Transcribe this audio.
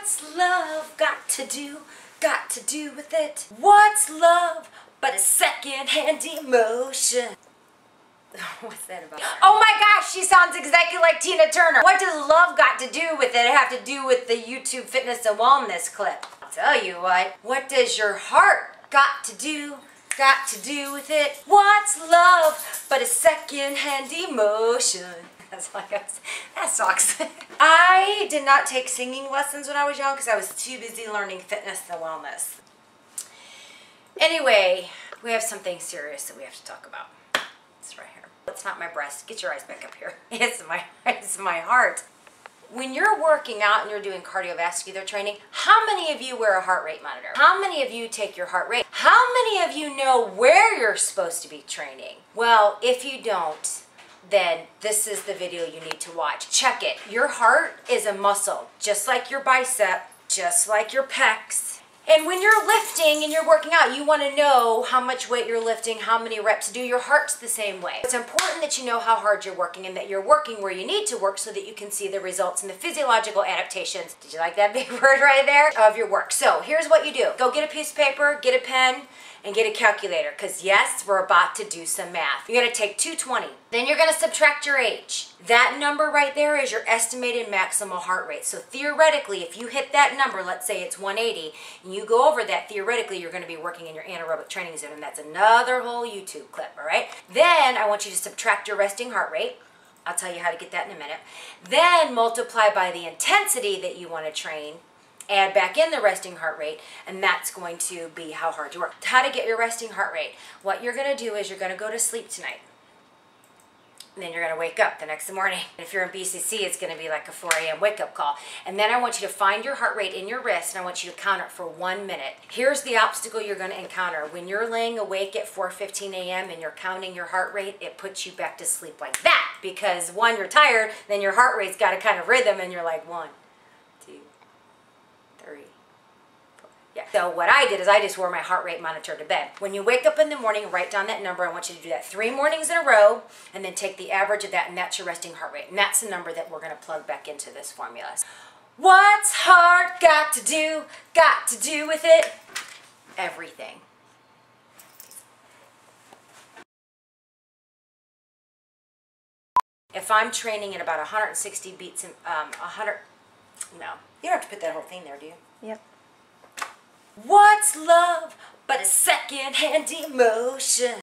What's love got to do with it? What's love but a second-hand emotion? What's that about? Oh my gosh, she sounds exactly like Tina Turner. What does love got to do with it? It have to do with the YouTube fitness and wellness clip. I'll tell you what does your heart got to do with it? What's love but a second-hand emotion? That's like that sucks. I did not take singing lessons when I was young because I was too busy learning fitness and wellness. Anyway, we have something serious that we have to talk about. It's right here. It's not my breast. Get your eyes back up here. It's my heart. When you're working out and you're doing cardiovascular training, how many of you wear a heart rate monitor? How many of you take your heart rate? How many of you know where you're supposed to be training? Well, if you don't, then this is the video you need to watch. Check it. Your heart is a muscle, just like your bicep, just like your pecs. And when you're lifting and you're working out, you want to know how much weight you're lifting, how many reps to do. Your heart's the same way. It's important that you know how hard you're working and that you're working where you need to work so that you can see the results and the physiological adaptations. Did you like that big word right there? Of your work. So here's what you do. Go get a piece of paper, get a pen, and get a calculator, because yes, we're about to do some math. You're gonna take 220. Then you're gonna subtract your age. That number right there is your estimated maximal heart rate. So theoretically, if you hit that number, let's say it's 180, and you go over that, theoretically, you're gonna be working in your anaerobic training zone, and that's another whole YouTube clip, all right? Then I want you to subtract your resting heart rate. I'll tell you how to get that in a minute. Then multiply by the intensity that you wanna train, add back in the resting heart rate, and that's going to be how hard you work. How to get your resting heart rate. What you're going to do is you're going to go to sleep tonight. And then you're going to wake up the next morning. If you're in BCC, it's going to be like a 4 a.m. wake-up call. And then I want you to find your heart rate in your wrist, and I want you to count it for 1 minute. Here's the obstacle you're going to encounter. When you're laying awake at 4:15 a.m. and you're counting your heart rate, it puts you back to sleep like that. Because one, you're tired, then your heart rate's got a kind of rhythm, and you're like 1, 2, 3, 4. Yeah. So what I did is I just wore my heart rate monitor to bed. When you wake up in the morning and write down that number, I want you to do that 3 mornings in a row, and then take the average of that, and that's your resting heart rate. And that's the number that we're going to plug back into this formula. What's heart got to do with it? Everything. If I'm training at about 160 beats, no, you don't have to put that whole thing there, do you? Yep. What's love but a second-hand emotion?